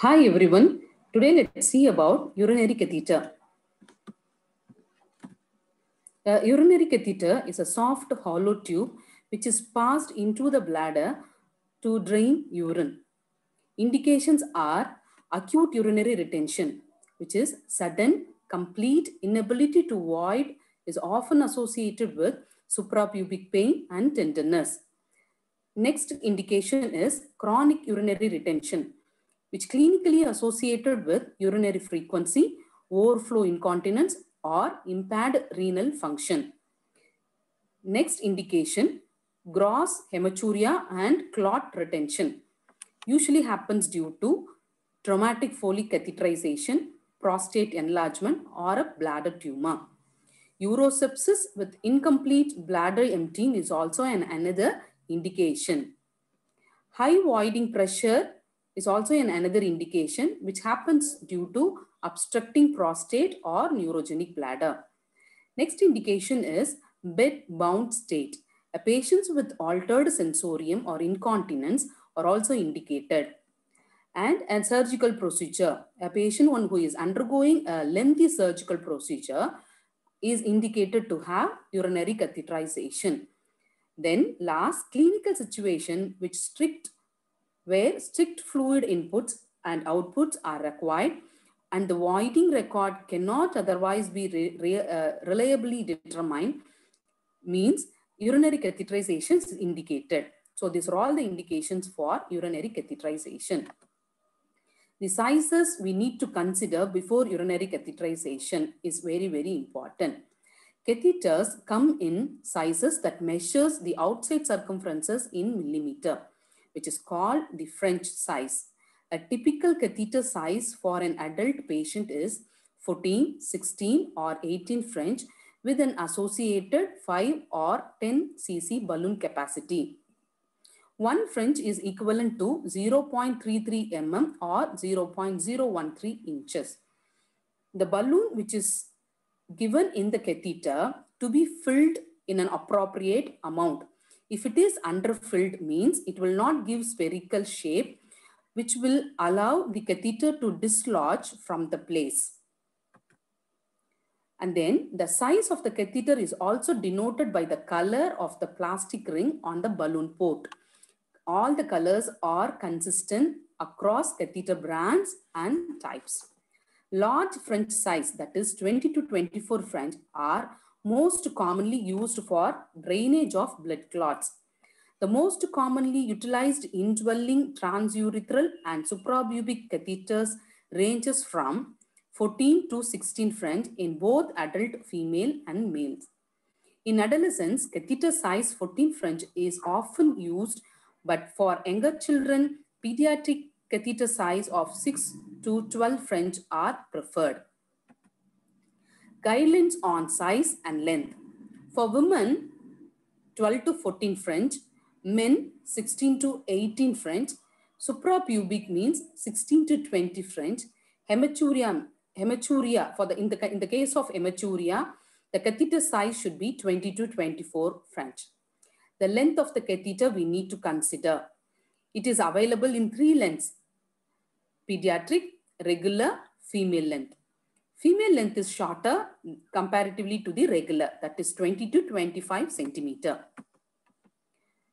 Hi everyone, today let's see about urinary catheter. A urinary catheter is a soft hollow tube which is passed into the bladder to drain urine. Indications are acute urinary retention, which is sudden, complete inability to void, is often associated with suprapubic pain and tenderness. Next indication is chronic urinary retention, which clinically associated with urinary frequency, overflow incontinence, or impaired renal function. Next indication, gross hematuria and clot retention, usually happens due to traumatic Foley catheterization, prostate enlargement, or a bladder tumor. Urosepsis with incomplete bladder emptying is also another indication. High voiding pressure is also another indication which happens due to obstructing prostate or neurogenic bladder. Next indication is bed-bound state. A patient with altered sensorium or incontinence are also indicated. And a surgical procedure. A patient who is undergoing a lengthy surgical procedure is indicated to have urinary catheterization. Then last, clinical situation where strict fluid inputs and outputs are required and the voiding record cannot otherwise be reliably determined, means urinary catheterization is indicated. So these are all the indications for urinary catheterization. The sizes we need to consider before urinary catheterization is very, very important. Catheters come in sizes that measures the outside circumferences in millimeter, which is called the French size. A typical catheter size for an adult patient is 14, 16 or 18 French with an associated 5 or 10 cc balloon capacity. 1 French is equivalent to 0.33 mm or 0.013 inches. The balloon which is given in the catheter to be filled in an appropriate amount. If it is underfilled, means it will not give spherical shape, which will allow the catheter to dislodge from the place. And then the size of the catheter is also denoted by the color of the plastic ring on the balloon port. All the colors are consistent across catheter brands and types. Large French size, that is 20 to 24 French, are most commonly used for drainage of blood clots. The most commonly utilized indwelling transurethral and suprapubic catheters ranges from 14 to 16 French in both adult female and males. In adolescents, catheter size 14 French is often used, but for younger children, pediatric catheter size of 6 to 12 French are preferred. Guidelines on size and length. For women, 12 to 14 French, men 16 to 18 French, suprapubic means 16 to 20 French, hematuria for in the case of hematuria, the catheter size should be 20 to 24 French. The length of the catheter we need to consider. It is available in 3 lengths: pediatric, regular, female length. Female length is shorter comparatively to the regular, that is 20 to 25 centimeter.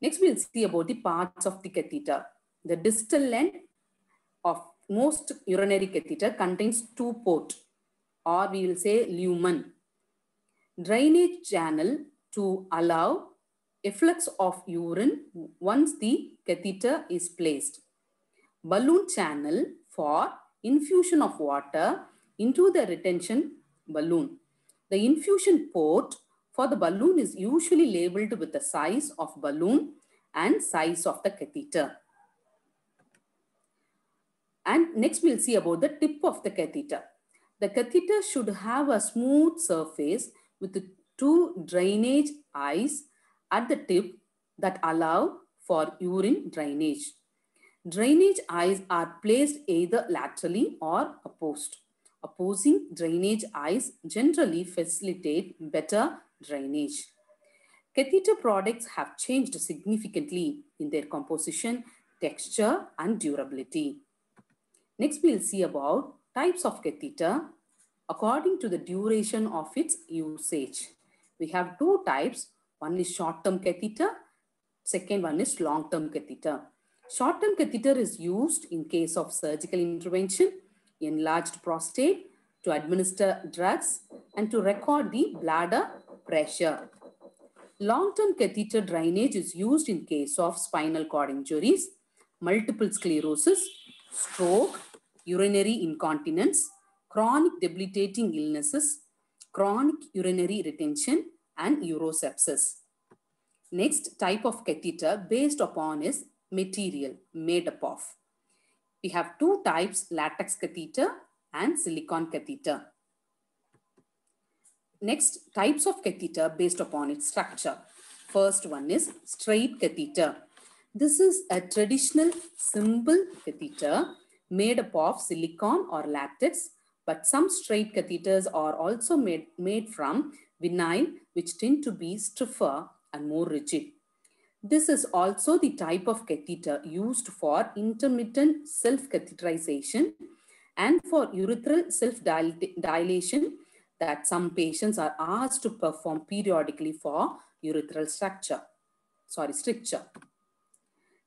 Next, we'll see about the parts of the catheter. The distal end of most urinary catheter contains 2 ports, or we will say lumen. Drainage channel to allow efflux of urine once the catheter is placed. Balloon channel for infusion of water into the retention balloon. The infusion port for the balloon is usually labeled with the size of balloon and size of the catheter. And next we'll see about the tip of the catheter. The catheter should have a smooth surface with 2 drainage eyes at the tip that allow for urine drainage. Drainage eyes are placed either laterally or opposed. Opposing drainage eyes generally facilitate better drainage. Catheter products have changed significantly in their composition, texture, and durability. Next, we'll see about types of catheter according to the duration of its usage. We have two types. One is short-term catheter. Second one is long-term catheter. Short-term catheter is used in case of surgical intervention, enlarged prostate, to administer drugs, and to record the bladder pressure. Long-term catheter drainage is used in case of spinal cord injuries, multiple sclerosis, stroke, urinary incontinence, chronic debilitating illnesses, chronic urinary retention, and urosepsis. Next type of catheter based upon is material made up of. We have two types, latex catheter and silicone catheter. Next, types of catheter based upon its structure. First one is straight catheter. This is a traditional simple catheter made up of silicone or latex, but some straight catheters are also made from vinyl, which tend to be stiffer and more rigid. This is also the type of catheter used for intermittent self-catheterization and for urethral self-dilation that some patients are asked to perform periodically for urethral stricture.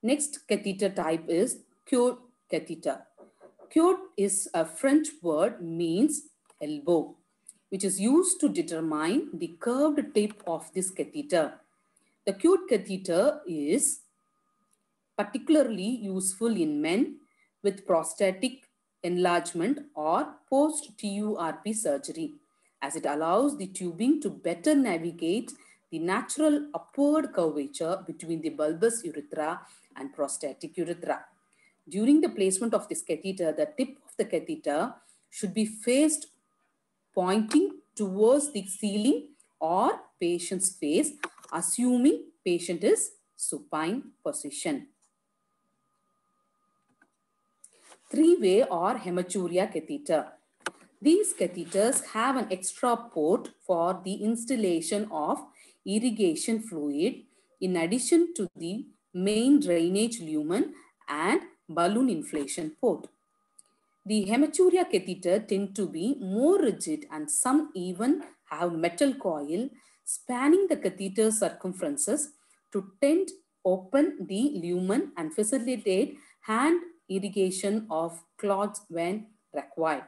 Next catheter type is cured catheter. Cured is a French word, means elbow, which is used to determine the curved tip of this catheter. The cured catheter is particularly useful in men with prostatic enlargement or post-TURP surgery, as it allows the tubing to better navigate the natural upward curvature between the bulbous urethra and prostatic urethra. During the placement of this catheter, the tip of the catheter should be faced pointing towards the ceiling or patient's face, assuming patient is supine position. Three-way or hematuria catheter. These catheters have an extra port for the installation of irrigation fluid in addition to the main drainage lumen and balloon inflation port. The hematuria catheter tend to be more rigid and some even have metal coil spanning the catheter circumferences to tend open the lumen and facilitate hand irrigation of clots when required.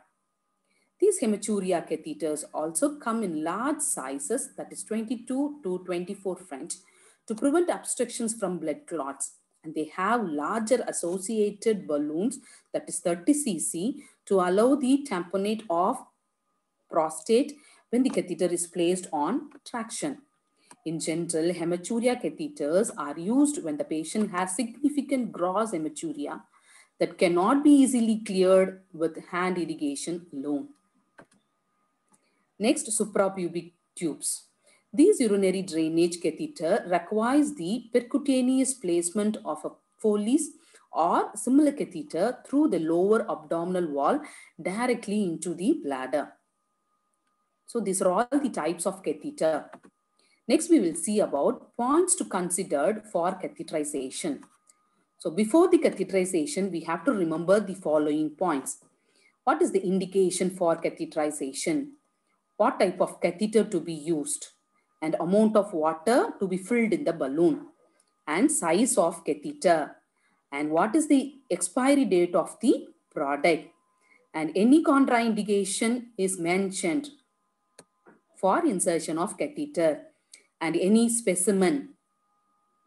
These hematuria catheters also come in large sizes, that is 22 to 24 French, to prevent obstructions from blood clots. And they have larger associated balloons, that is 30 cc, to allow the tamponade of prostate when the catheter is placed on traction. In general, hematuria catheters are used when the patient has significant gross hematuria that cannot be easily cleared with hand irrigation alone. Next, suprapubic tubes. These urinary drainage catheter requires the percutaneous placement of a Foley's or similar catheter through the lower abdominal wall directly into the bladder. So these are all the types of catheter. Next, we will see about points to consider for catheterization. So before the catheterization, we have to remember the following points. What is the indication for catheterization? What type of catheter to be used? And amount of water to be filled in the balloon? And size of catheter? And what is the expiry date of the product? And any contraindication is mentioned for insertion of catheter, and any specimen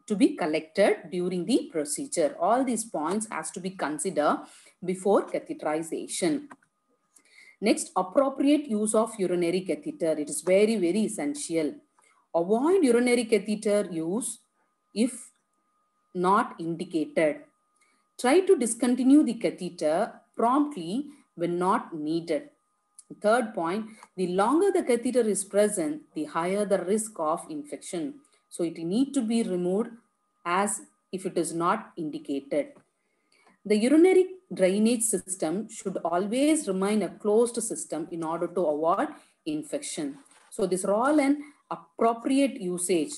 to be collected during the procedure. All these points has to be considered before catheterization. Next, appropriate use of urinary catheter. It is very, very essential. Avoid urinary catheter use if not indicated. Try to discontinue the catheter promptly when not needed. Third point, the longer the catheter is present, the higher the risk of infection. So it needs to be removed as if it is not indicated. The urinary drainage system should always remain a closed system in order to avoid infection. So these are all an appropriate usage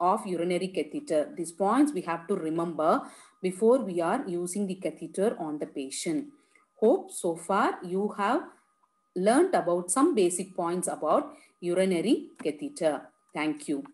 of urinary catheter. These points we have to remember before we are using the catheter on the patient. Hope so far you have learnt about some basic points about urinary catheter. Thank you.